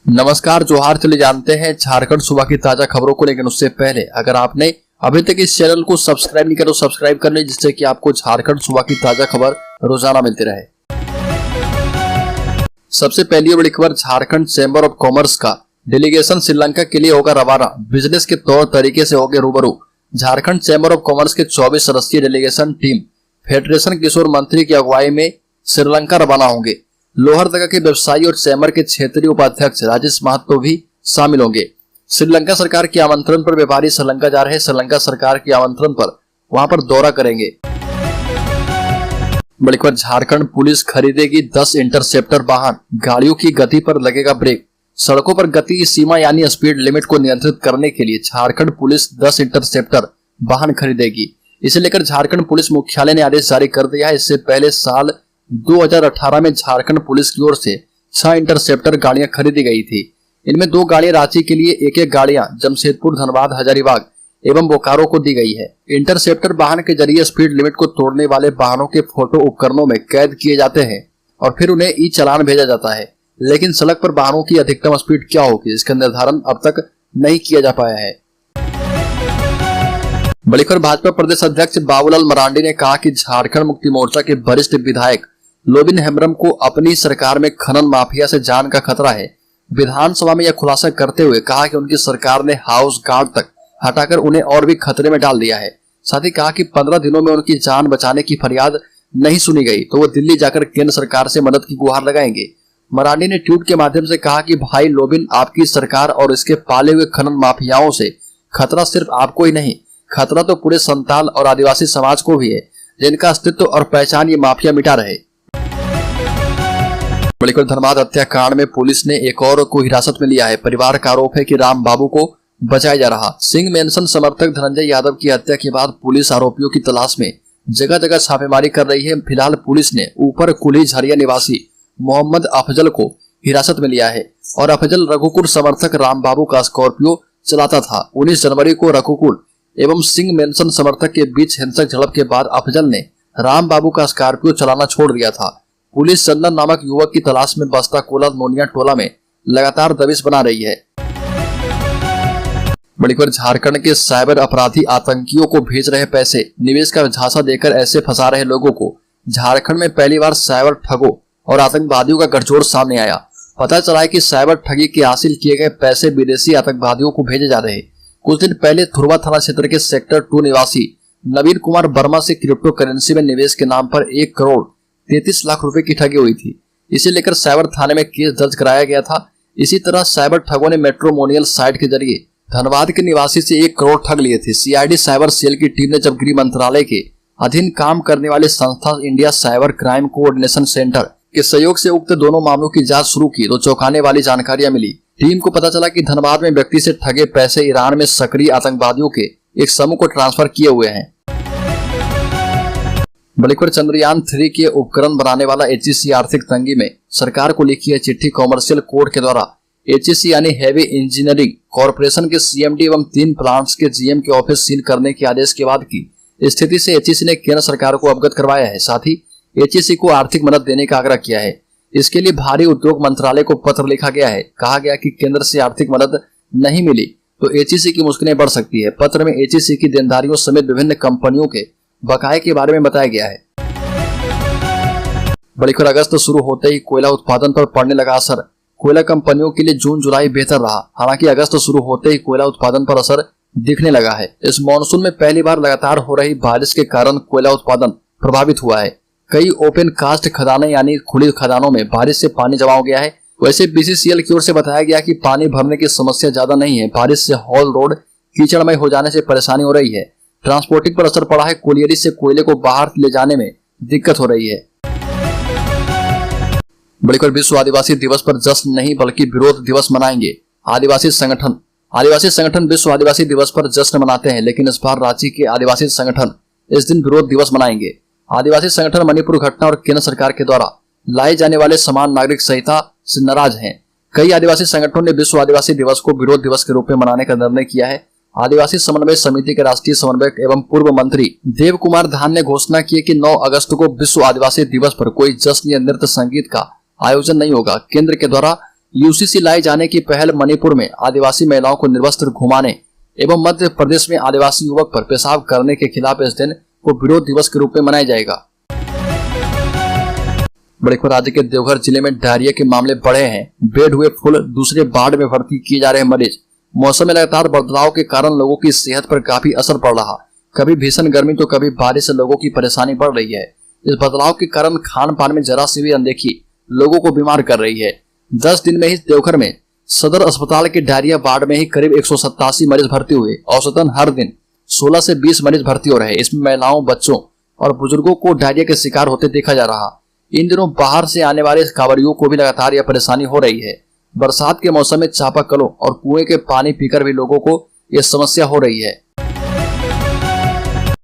नमस्कार, जोहार। चले जानते हैं झारखंड सुबह की ताजा खबरों को, लेकिन उससे पहले अगर आपने अभी तक इस चैनल को सब्सक्राइब नहीं किया तो सब्सक्राइब कर लें, जिससे कि आपको झारखंड सुबह की ताजा खबर रोजाना मिलती रहे। सबसे पहली बड़ी खबर, झारखंड चैम्बर ऑफ कॉमर्स का डेलीगेशन श्रीलंका के लिए होगा रवाना। बिजनेस के तौर तरीके से होंगे रूबरू। झारखंड चैम्बर ऑफ कॉमर्स के 24 सदस्यीय डेलीगेशन टीम फेडरेशन किशोर मंत्री की अगुवाई में श्रीलंका रवाना होंगे। लोहरदगा के व्यवसायी और चैम्बर के क्षेत्रीय उपाध्यक्ष राजेश महतो भी शामिल होंगे। श्रीलंका सरकार के आमंत्रण पर व्यापारी श्रीलंका जा रहे हैं। श्रीलंका सरकार के आमंत्रण पर वहां पर दौरा करेंगे। बड़ी खबर, झारखंड पुलिस खरीदेगी 10 इंटरसेप्टर वाहन। गाड़ियों की गति पर लगेगा ब्रेक। सड़कों पर गति की सीमा यानी स्पीड लिमिट को नियंत्रित करने के लिए झारखंड पुलिस 10 इंटरसेप्टर वाहन खरीदेगी। इसे लेकर झारखंड पुलिस मुख्यालय ने आदेश जारी कर दिया है। इससे पहले साल 2018 में झारखंड पुलिस की ओर से 6 इंटरसेप्टर गाड़ियां खरीदी गई थी। इनमें 2 गाड़ियां रांची के लिए, एक गाड़ियां जमशेदपुर, धनबाद, हजारीबाग एवं बोकारो को दी गई है। इंटरसेप्टर वाहन के जरिए स्पीड लिमिट को तोड़ने वाले वाहनों के फोटो उपकरणों में कैद किए जाते हैं और फिर उन्हें ई चालान भेजा जाता है। लेकिन सड़क पर वाहनों की अधिकतम स्पीड क्या होगी, इसका निर्धारण अब तक नहीं किया जा पाया है। बड़ी खबर, भाजपा प्रदेश अध्यक्ष बाबूलाल मरांडी ने कहा कि झारखंड मुक्ति मोर्चा के वरिष्ठ विधायक लोबिन हेम्ब्रम को अपनी सरकार में खनन माफिया से जान का खतरा है। विधानसभा में यह खुलासा करते हुए कहा कि उनकी सरकार ने हाउस गार्ड तक हटाकर उन्हें और भी खतरे में डाल दिया है। साथ ही कहा कि 15 दिनों में उनकी जान बचाने की फरियाद नहीं सुनी गई तो वो दिल्ली जाकर केंद्र सरकार से मदद की गुहार लगाएंगे। मरांडी ने ट्वीट के माध्यम से कहा कि भाई लोबिन, आपकी सरकार और इसके पाले हुए खनन माफियाओं से खतरा सिर्फ आपको ही नहीं, खतरा तो पूरे संताल और आदिवासी समाज को भी है, जिनका अस्तित्व और पहचान ये माफिया मिटा रहे। धनबाद हत्याकांड में पुलिस ने एक और को हिरासत में लिया है। परिवार का आरोप है कि राम बाबू को बचाया जा रहा। सिंह मेंशन समर्थक धनंजय यादव की हत्या के बाद पुलिस आरोपियों की तलाश में जगह जगह छापेमारी कर रही है। फिलहाल पुलिस ने ऊपर कुली झरिया निवासी मोहम्मद अफजल को हिरासत में लिया है और अफजल रघुकुल समर्थक राम बाबू का स्कॉर्पियो चलाता था। 19 जनवरी को रघुकुल एवं सिंह मेंशन समर्थक के बीच हिंसक झड़प के बाद अफजल ने राम बाबू का स्कॉर्पियो चलाना छोड़ दिया था। पुलिस चंदन नामक युवक की तलाश में बस्ता कोला नोनिया टोला में लगातार दबिश बना रही है। बड़ी खबर, झारखंड के साइबर अपराधी आतंकियों को भेज रहे पैसे, निवेश का झांसा देकर ऐसे फंसा रहे लोगों को। झारखंड में पहली बार साइबर ठगों और आतंकवादियों का गठजोड़ सामने आया। पता चला है कि साइबर ठगी के हासिल किए गए पैसे विदेशी आतंकवादियों को भेजे जा रहे। कुछ दिन पहले थुरवा थाना क्षेत्र के सेक्टर 2 निवासी नवीन कुमार वर्मा से क्रिप्टो करेंसी में निवेश के नाम पर 1 करोड़ 33 लाख रुपए की ठगी हुई थी। इसे लेकर साइबर थाने में केस दर्ज कराया गया था। इसी तरह साइबर ठगों ने मैट्रिमोनियल साइट के जरिए धनबाद के निवासी से 1 करोड़ ठग लिए थे। सीआईडी साइबर सेल की टीम ने जब गृह मंत्रालय के अधीन काम करने वाले संस्था India cyber crime coordination centre के सहयोग से उक्त दोनों मामलों की जांच शुरू की तो चौंकाने वाली जानकारियां मिली। टीम को पता चला कि धनबाद में व्यक्ति से ठगे पैसे ईरान में सक्रिय आतंकवादियों के एक समूह को ट्रांसफर किए हुए हैं। बड़ी खबर, चंद्रयान 3 के उपकरण बनाने वाला एचईसी आर्थिक तंगी में सरकार को लिखी है चिट्ठी। कॉमर्शियल कोर्ट के द्वारा एचईसी यानी हेवी इंजीनियरिंग कॉर्पोरेशन के सीएमडी एवं 3 प्लांट्स के जीएम के ऑफिस सील करने के आदेश के बाद की स्थिति से एचईसी ने केंद्र सरकार को अवगत करवाया है। साथ ही एचईसी को आर्थिक मदद देने का आग्रह किया है। इसके लिए भारी उद्योग मंत्रालय को पत्र लिखा गया है। कहा गया कि केंद्र से आर्थिक मदद नहीं मिली तो एचईसी की मुश्किलें बढ़ सकती है। पत्र में एचईसी की देनदारियों समेत विभिन्न कंपनियों के बकाये के बारे में बताया गया है। बड़ी खबर, अगस्त शुरू होते ही कोयला उत्पादन पर पड़ने लगा असर। कोयला कंपनियों के लिए जून जुलाई बेहतर रहा। हालांकि अगस्त शुरू होते ही कोयला उत्पादन पर असर दिखने लगा है। इस मॉनसून में पहली बार लगातार हो रही बारिश के कारण कोयला उत्पादन प्रभावित हुआ है। कई ओपन कास्ट खदानें यानी खुली खदानों में बारिश से पानी जमा हो गया है। वैसे बीसीसीएल की ओर से बताया गया कि पानी भरने की समस्या ज्यादा नहीं है। बारिश से हॉल रोड कीचड़मय हो जाने से परेशानी हो रही है। ट्रांसपोर्टिंग पर असर पड़ा है। कोलियरी से कोयले को बाहर ले जाने में दिक्कत हो रही है। बड़ी खबर, विश्व आदिवासी दिवस पर जश्न नहीं बल्कि विरोध दिवस मनाएंगे आदिवासी संगठन विश्व आदिवासी दिवस पर जश्न मनाते हैं, लेकिन इस बार रांची के आदिवासी संगठन इस दिन विरोध दिवस मनाएंगे। आदिवासी संगठन मणिपुर घटना और केंद्र सरकार के द्वारा लाए जाने वाले समान नागरिक संहिता से नाराज हैं। कई आदिवासी संगठनों ने विश्व आदिवासी दिवस को विरोध दिवस के रूप में मनाने का निर्णय किया है। आदिवासी समन्वय समिति के राष्ट्रीय समन्वयक एवं पूर्व मंत्री देव कुमार धान ने घोषणा की कि 9 अगस्त को विश्व आदिवासी दिवस पर कोई जश्न या नृत्य संगीत का आयोजन नहीं होगा। केंद्र के द्वारा यूसीसी लाए जाने की पहल मणिपुर में आदिवासी महिलाओं को निर्वस्त्र घुमाने एवं मध्य प्रदेश में आदिवासी युवक पर पेशाब करने के खिलाफ इस दिन को विरोध दिवस के रूप में मनाया जाएगा। बड़ी खबर, राज्य के देवघर जिले में डायरिया के मामले बढ़े हैं। बेड हुए फुल, दूसरे वार्ड में भर्ती किए जा रहे मरीज। मौसम में लगातार बदलाव के कारण लोगों की सेहत पर काफी असर पड़ रहा। कभी भीषण गर्मी तो कभी बारिश से लोगों की परेशानी बढ़ रही है। इस बदलाव के कारण खान पान में जरा सी भी अनदेखी लोगों को बीमार कर रही है। 10 दिन में ही देवघर में सदर अस्पताल के डायरिया वार्ड में ही करीब 187 मरीज भर्ती हुए। औसतन हर दिन 16 से 20 मरीज भर्ती हो रहे। इसमें महिलाओं, बच्चों और बुजुर्गों को डायरिया के शिकार होते देखा जा रहा। इन दिनों बाहर से आने वाले कांवड़ियों को भी लगातार यह परेशानी हो रही है। बरसात के मौसम में चापाकलों और कुएं के पानी पीकर भी लोगों को यह समस्या हो रही है।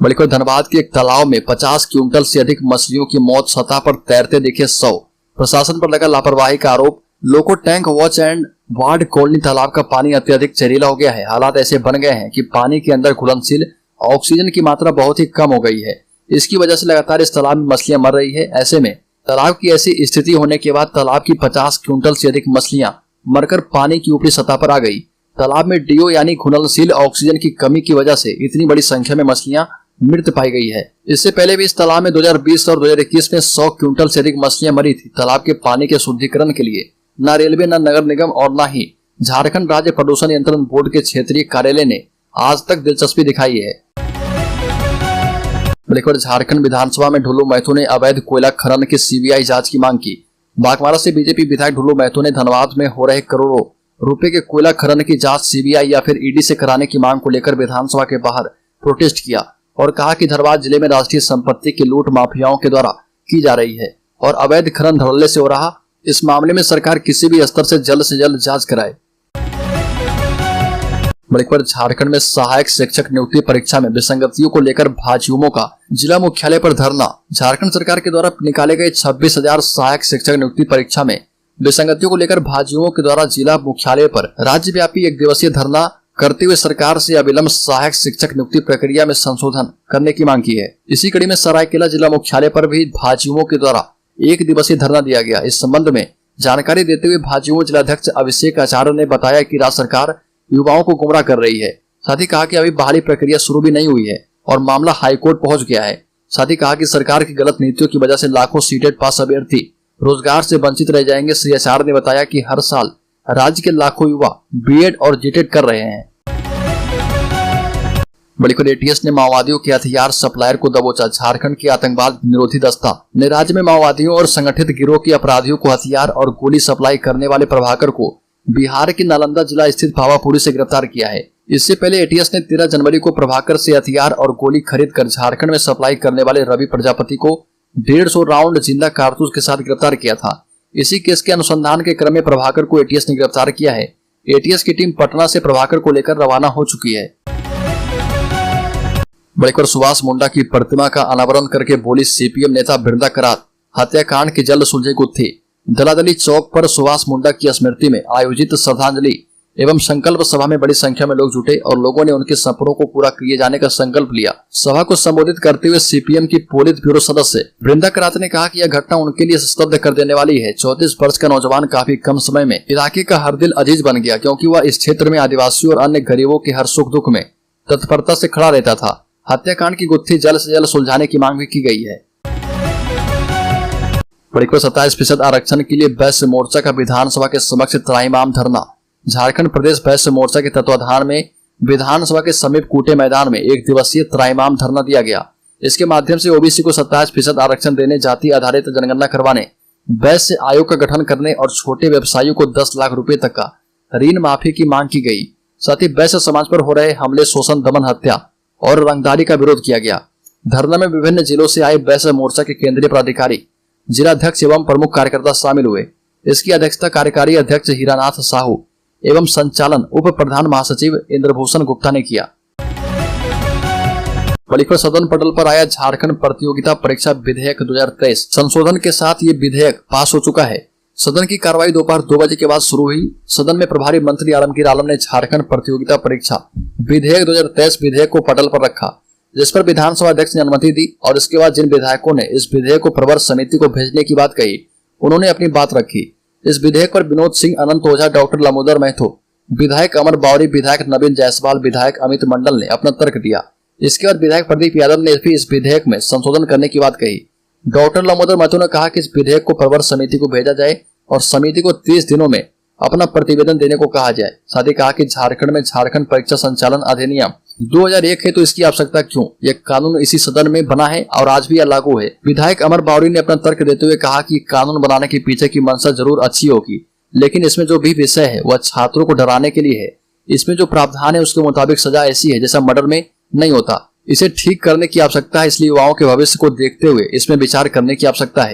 बड़ी खबर, धनबाद के एक तालाब में 50 क्विंटल से अधिक मछलियों की मौत, सतह पर तैरते दिखे 100। प्रशासन पर लगा लापरवाही का आरोप। Loco tank watch and ward colony तालाब का पानी अत्यधिक जहरीला हो गया है। हालात ऐसे बन गए हैं कि पानी के अंदर घुलनशील ऑक्सीजन की मात्रा बहुत ही कम हो गई है। इसकी वजह से लगातार इस तालाब में मछलियां मर रही है। ऐसे में तालाब की ऐसी स्थिति होने के बाद तालाब की 50 क्विंटल से अधिक मछलियां मरकर पानी की ऊपरी सतह पर आ गई। तालाब में डीओ यानी घुलनशील ऑक्सीजन की कमी की वजह से इतनी बड़ी संख्या में मछलियां मृत पाई गई है। इससे पहले भी इस तालाब में 2020 और 2021 में 100 क्विंटल से अधिक मछलियां मरी थी। तालाब के पानी के शुद्धिकरण के लिए न रेलवे, न नगर निगम और न ही झारखंड राज्य प्रदूषण नियंत्रण बोर्ड के क्षेत्रीय कार्यालय ने आज तक दिलचस्पी दिखाई है। झारखंड विधानसभा में ढुल्लू महतो ने अवैध कोयला खनन की सीबीआई जांच की मांग की। बागमारा से बीजेपी विधायक ढुल्लू महतो ने धनबाद में हो रहे करोड़ों रुपए के कोयला खनन की जांच सीबीआई या फिर ईडी से कराने की मांग को लेकर विधानसभा के बाहर प्रोटेस्ट किया और कहा कि धनबाद जिले में राष्ट्रीय संपत्ति की लूट माफियाओं के द्वारा की जा रही है और अवैध खनन धड़ल्ले से हो रहा। इस मामले में सरकार किसी भी स्तर से जल्द जांच कराए। बड़ी खबर, झारखंड में सहायक शिक्षक नियुक्ति परीक्षा में विसंगतियों को लेकर भाजयुमों का जिला मुख्यालय पर धरना। झारखंड सरकार के द्वारा निकाले गए 26,000 सहायक शिक्षक नियुक्ति परीक्षा में विसंगतियों को लेकर भाजयुमों के द्वारा जिला मुख्यालय पर राज्यव्यापी 1 दिवसीय धरना करते हुए सरकार से अविलंब सहायक शिक्षक नियुक्ति प्रक्रिया में संशोधन करने की मांग की है। इसी कड़ी में सरायकेला जिला मुख्यालय पर भी भाजयुमों के द्वारा 1 दिवसीय धरना दिया गया। इस संबंध में जानकारी देते हुए भाजयुमो जिलाध्यक्ष अभिषेक आचार्य ने बताया कि राज्य सरकार युवाओं को गुमराह कर रही है। साथ ही कहा कि अभी बहाली प्रक्रिया शुरू भी नहीं हुई है और मामला हाईकोर्ट पहुंच गया है। साथ ही कहा कि सरकार की गलत नीतियों की वजह से लाखों सीटेट पास अभ्यर्थी रोजगार से वंचित रह जाएंगे। श्री आचार्य ने बताया कि हर साल राज्य के लाखों युवा बीएड और जीटेट कर रहे हैं। बड़ी खबर, एटीएस ने माओवादियों के हथियार सप्लायर को दबोचा। झारखंड की आतंकवाद निरोधी दस्ता ने राज्य में माओवादियों और संगठित गिरोह के अपराधियों को हथियार और गोली सप्लाई करने वाले प्रभाकर को बिहार के नालंदा जिला स्थित पावापुरी से गिरफ्तार किया है। इससे पहले एटीएस ने 13 जनवरी को प्रभाकर से हथियार और गोली खरीद कर झारखंड में सप्लाई करने वाले रवि प्रजापति को 150 राउंड जिंदा कारतूस के साथ गिरफ्तार किया था। इसी केस के अनुसंधान के क्रम में प्रभाकर को एटीएस ने गिरफ्तार किया है। एटीएस की टीम पटना से प्रभाकर को लेकर रवाना हो चुकी है। बड़ी खबर, सुभाष मुंडा की प्रतिमा का अनावरण करके बोली सीपीएम नेता बृंदा करात, हत्याकांड की जल्द सुलझे गुत्थी। दलादली चौक पर सुभाष मुंडा की स्मृति में आयोजित श्रद्धांजलि एवं संकल्प सभा में बड़ी संख्या में लोग जुटे और लोगों ने उनके सपनों को पूरा किए जाने का संकल्प लिया। सभा को संबोधित करते हुए सीपीएम की पोलित ब्यूरो सदस्य बृंदा करात ने कहा कि यह घटना उनके लिए स्तब्ध कर देने वाली है। 34 वर्ष का नौजवान काफी कम समय में इलाके का हर दिल अजीज बन गया, क्योंकि वह इस क्षेत्र में आदिवासियों और अन्य गरीबों के हर सुख दुख में तत्परता से खड़ा रहता था। हत्याकांड की गुत्थी जल्द से जल्द सुलझाने की मांग भी की गई है। बड़ी खबर, 27% आरक्षण के लिए वैश्य मोर्चा का विधानसभा के समक्ष त्राहिमाम धरना। झारखंड प्रदेश वैश्य मोर्चा के तत्वाधान में विधानसभा के समीप कूटे मैदान में 1 दिवसीय त्राहिमाम धरना दिया गया। इसके माध्यम से ओबीसी को 27% आरक्षण देने, जाति आधारित जनगणना करवाने, वैश्य आयोग का गठन करने और छोटे व्यवसायियों को 10 लाख रुपए तक का ऋण माफी की मांग की गई। साथ ही वैश्य समाज पर हो रहे हमले, शोषण, दमन, हत्या और रंगदारी का विरोध किया गया। धरना में विभिन्न जिलों से आए वैश्य मोर्चा के केंद्रीय पदाधिकारी, जिलाध्यक्ष एवं प्रमुख कार्यकर्ता शामिल हुए। इसकी अध्यक्षता कार्यकारी अध्यक्ष हीरानाथ साहू एवं संचालन उप प्रधान महासचिव इंद्रभूषण गुप्ता ने किया। बड़ी खबर, सदन पटल पर आया झारखंड प्रतियोगिता परीक्षा विधेयक 2023 संशोधन के साथ ये विधेयक पास हो चुका है। सदन की कार्रवाई दोपहर 2 बजे के बाद शुरू हुई। सदन में प्रभारी मंत्री आलमगीर आलम ने झारखंड प्रतियोगिता परीक्षा विधेयक 2023 विधेयक को पटल पर रखा, जिस पर विधानसभा अध्यक्ष ने अनुमति दी और इसके बाद जिन विधायकों ने इस विधेयक को प्रवर समिति को भेजने की बात कही, उन्होंने अपनी बात रखी। इस विधेयक पर विनोद सिंह, अनंत ओझा, डॉक्टर दामोदर महतो, विधायक अमर बावरी, विधायक नवीन जायसवाल, विधायक अमित मंडल ने अपना तर्क दिया। इसके बाद विधायक प्रदीप यादव ने भी इस विधेयक में संशोधन करने की बात कही। डॉक्टर दामोदर महतो ने कहा कि इस विधेयक को प्रवर समिति को भेजा जाए और समिति को 30 दिनों में अपना प्रतिवेदन देने को कहा जाए। साथ ही कहा कि झारखंड में झारखंड परीक्षा संचालन अधिनियम 2001 है, तो इसकी आवश्यकता क्यों? यह कानून इसी सदन में बना है और आज भी यह लागू है। विधायक अमर बावरी ने अपना तर्क देते हुए कहा कि कानून बनाने के पीछे की मंशा जरूर अच्छी होगी, लेकिन इसमें जो भी विषय है वह छात्रों को डराने के लिए है। इसमें जो प्रावधान है उसके मुताबिक सजा ऐसी है जैसा मर्डर में नहीं होता। इसे ठीक करने की आवश्यकता है, इसलिए युवाओं के भविष्य को देखते हुए इसमें विचार करने की आवश्यकता है।